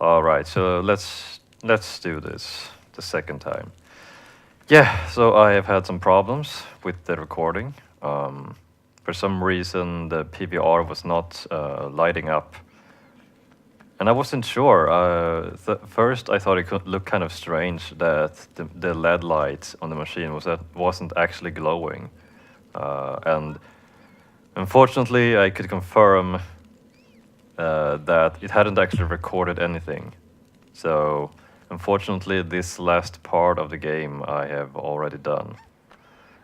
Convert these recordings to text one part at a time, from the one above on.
All right, so let's do this the second time. Yeah, so I have had some problems with the recording. For some reason, the PVR was not lighting up, and I wasn't sure. First, I thought it could look kind of strange that the LED light on the machine wasn't actually glowing, and unfortunately, I could confirm that it hadn't actually recorded anything. So, unfortunately, this last part of the game I have already done.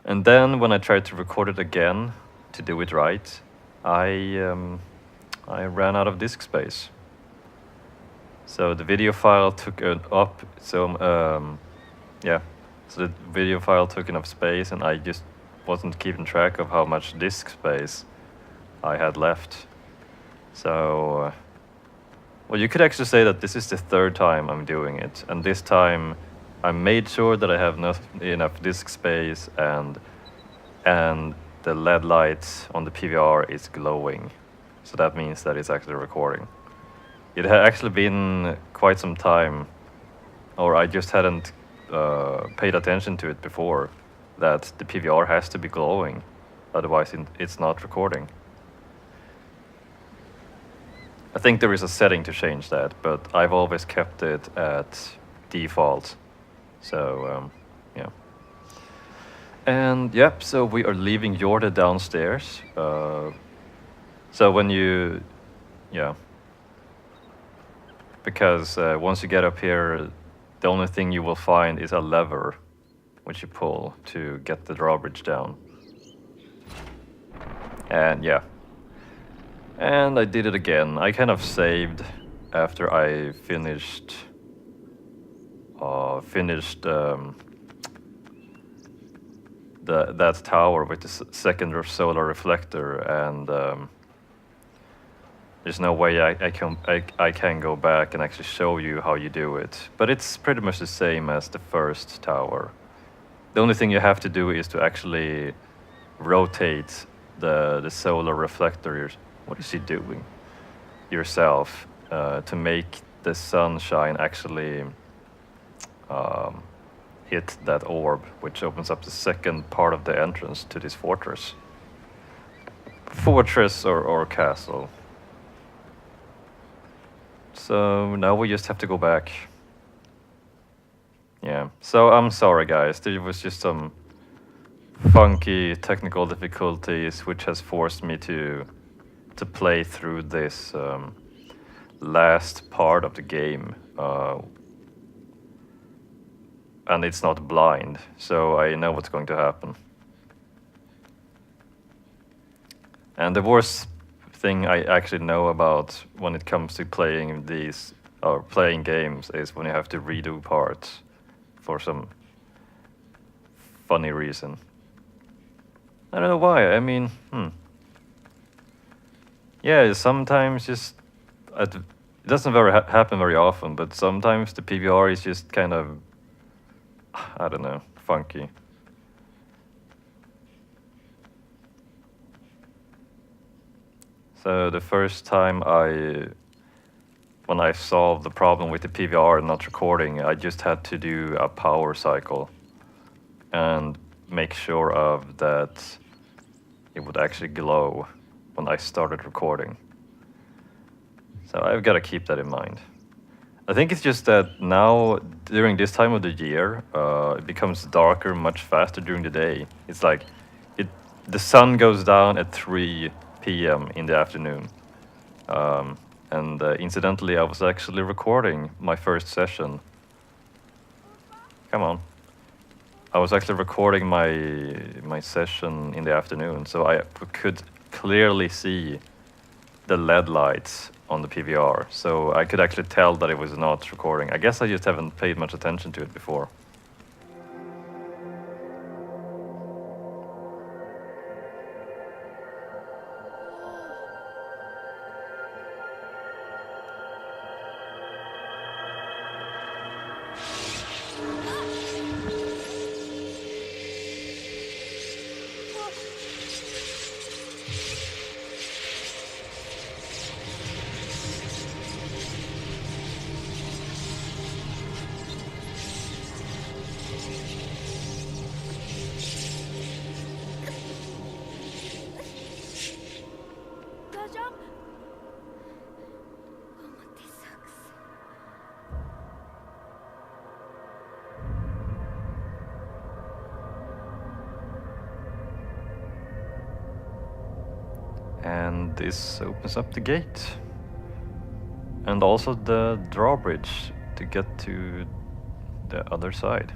And then when I tried to record it again to do it right, I ran out of disk space. So the video file took up. Yeah, so the video file took enough space, and I just wasn't keeping track of how much disk space I had left. So, well, you could actually say that this is the third time I'm doing it, and this time I made sure that I have enough disk space, and the LED light on the PVR is glowing. So that means that it's actually recording. It had actually been quite some time, or I just hadn't paid attention to it before, that the PVR has to be glowing, otherwise it's not recording. I think there is a setting to change that, but I've always kept it at default. So, yeah. And yep, so we are leaving Jorda downstairs. So when you, yeah. Because once you get up here, the only thing you will find is a lever, which you pull to get the drawbridge down. And yeah. And I did it again. I kind of saved after I finished that tower with the second solar reflector, and there's no way I can go back and actually show you how you do it. But it's pretty much the same as the first tower. The only thing you have to do is to actually rotate the solar reflector. What is he doing? Yourself, to make the sunshine actually hit that orb, which opens up the second part of the entrance to this fortress. Fortress or castle. So now we just have to go back. Yeah, so I'm sorry guys, there was just some funky technical difficulties which has forced me to play through this last part of the game, and it's not blind, so I know what's going to happen. And the worst thing I actually know about when it comes to playing these or playing games is when you have to redo parts for some funny reason. I don't know why. I mean, yeah, sometimes just it doesn't happen very often, but sometimes the PVR is just kind of, I don't know, funky. So the first time when I solved the problem with the PVR not recording, I just had to do a power cycle and make sure of that it would actually glow when I started recording. So I've got to keep that in mind. I think it's just that now, during this time of the year, it becomes darker much faster during the day. It's like the sun goes down at 3 p.m. in the afternoon. And incidentally, I was actually recording my first session. Come on. I was actually recording my session in the afternoon, so I could clearly see the LED lights on the PVR, so I could actually tell that it was not recording. I guess I just haven't paid much attention to it before. this opens up the gate. And also the drawbridge to get to the other side.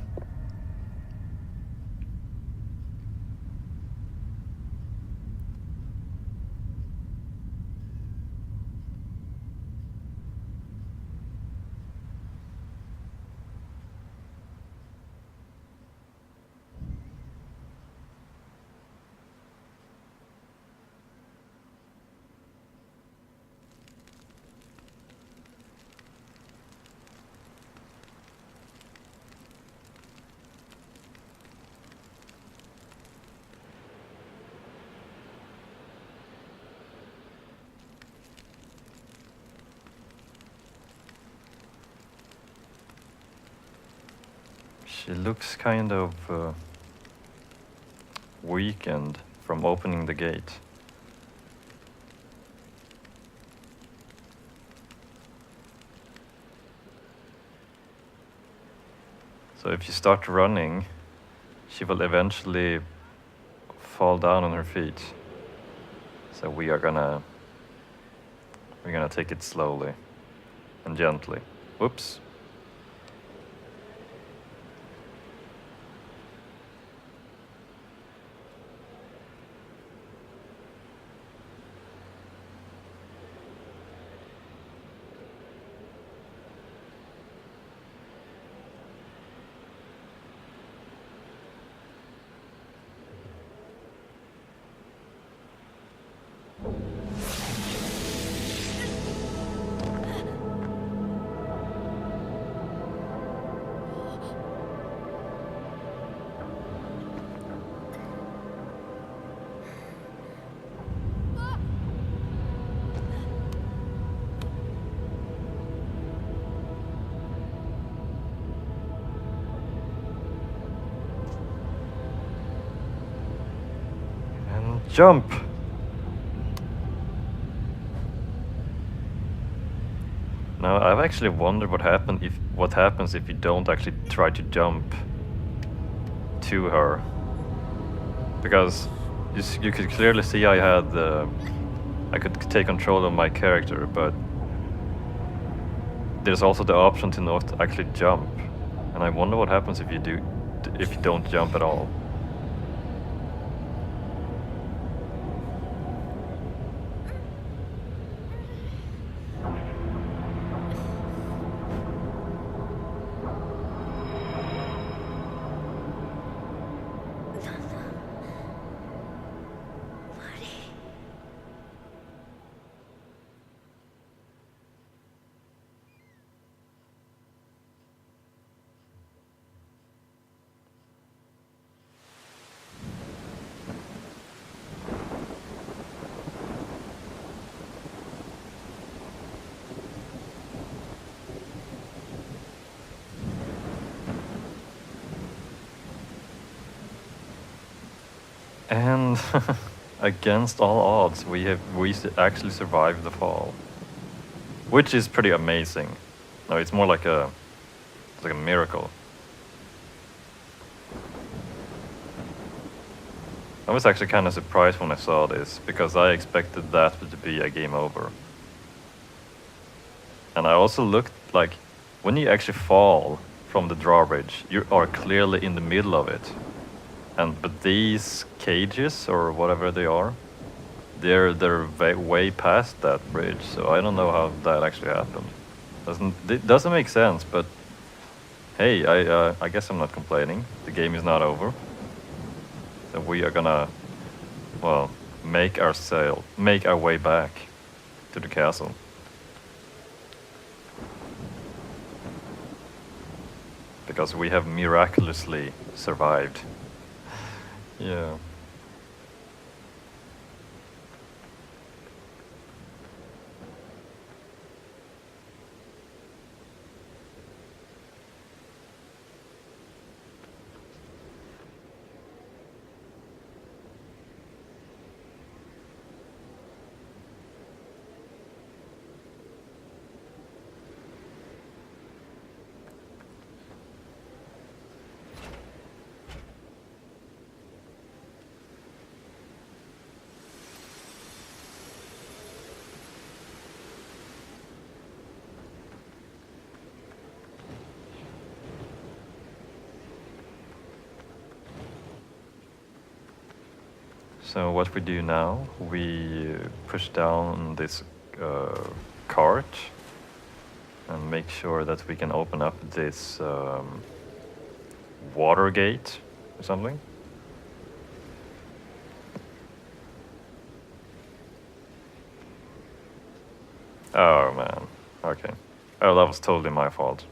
She looks kind of weakened from opening the gate. So if you start running, she will eventually fall down on her feet. So we're gonna take it slowly and gently. Whoops. Jump! Now I've actually wondered what happens if you don't actually try to jump to her, because you could clearly see I could take control of my character, but there's also the option to not actually jump, and I wonder what happens if you don't jump at all. And against all odds, we actually survived the fall, which is pretty amazing. No, it's more like a miracle. I was actually kind of surprised when I saw this, because I expected that to be a game over. And I also looked like, when you actually fall from the drawbridge, you are clearly in the middle of it. But these cages, or whatever they are, they're way past that bridge, so I don't know how that actually happened. It doesn't make sense, but hey, I guess I'm not complaining. The game is not over. So we are gonna, well, make our way back to the castle. Because we have miraculously survived. Yeah. So what we do now, we push down this cart and make sure that we can open up this water gate or something. Oh man, okay. Oh, that was totally my fault.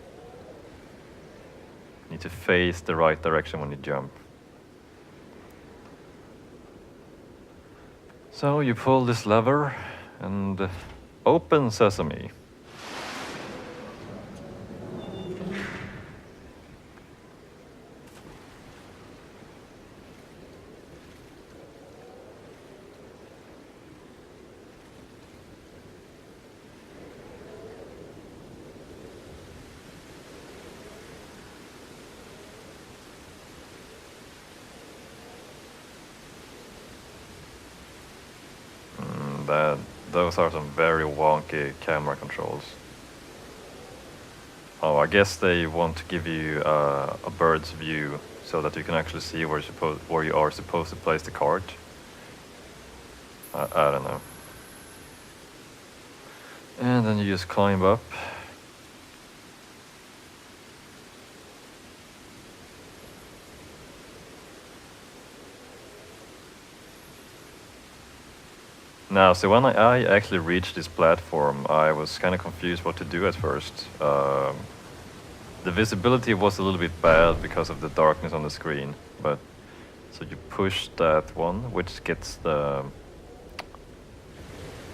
Need to face the right direction when you jump. So you pull this lever and open sesame. Those are some very wonky camera controls. Oh, I guess they want to give you a bird's view so that you can actually see where you are supposed to place the cart. I don't know. And then you just climb up. Now, so when I actually reached this platform, I was kind of confused what to do at first. The visibility was a little bit bad because of the darkness on the screen, but so you push that one, which gets the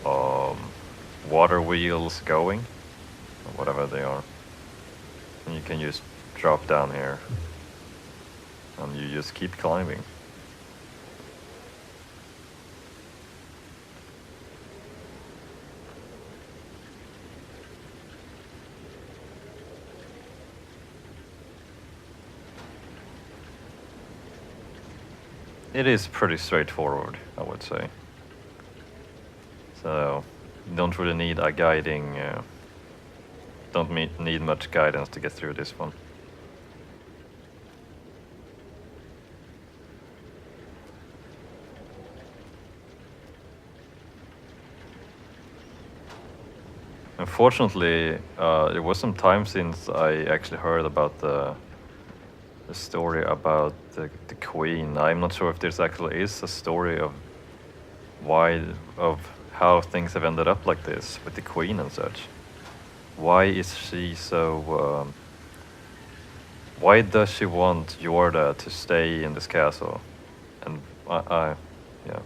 water wheels going, or whatever they are, and you can just drop down here, and you just keep climbing. It is pretty straightforward, I would say. So, you don't really need a guiding, need much guidance to get through this one. Unfortunately, it was some time since I actually heard about the story about the queen. I'm not sure if there's actually is a story of how things have ended up like this with the queen and such. Why is she so? Why does she want Yorda to stay in this castle? And yeah.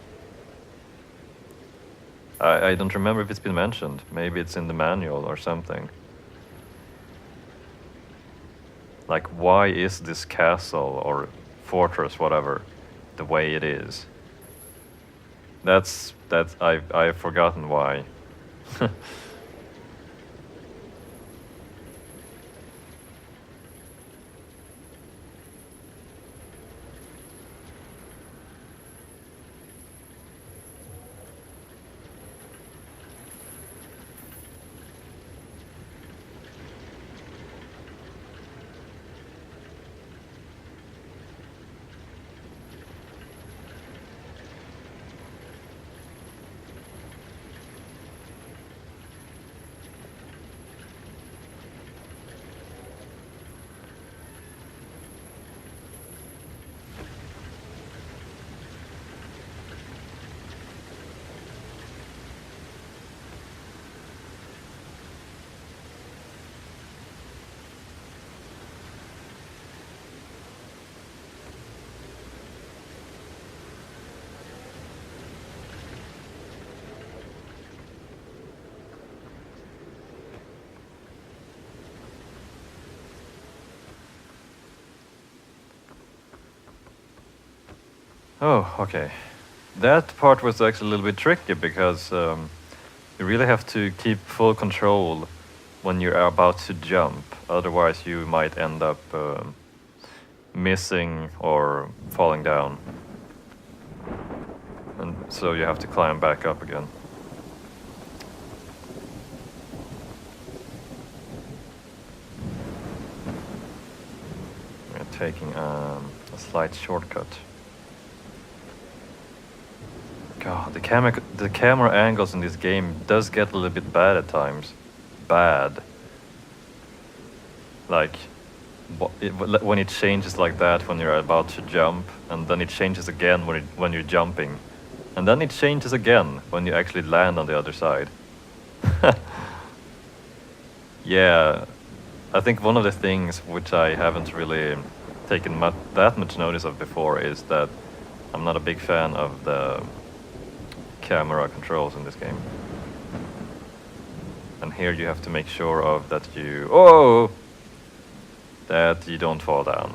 I don't remember if it's been mentioned. Maybe it's in the manual or something. Like, why is this castle or fortress, whatever, the way it is? I've forgotten why. Oh, okay. That part was actually a little bit tricky because you really have to keep full control when you're about to jump. Otherwise, you might end up missing or falling down. And so you have to climb back up again. We're taking a slight shortcut. God, the camera angles in this game does get a little bit bad at times. Bad. Like, when it changes like that when you're about to jump, and then it changes again when you're jumping, and then it changes again when you actually land on the other side. Yeah, I think one of the things which I haven't really taken that much notice of before is that I'm not a big fan of the camera controls in this game. And here you have to make sure of that you... Oh! That you don't fall down.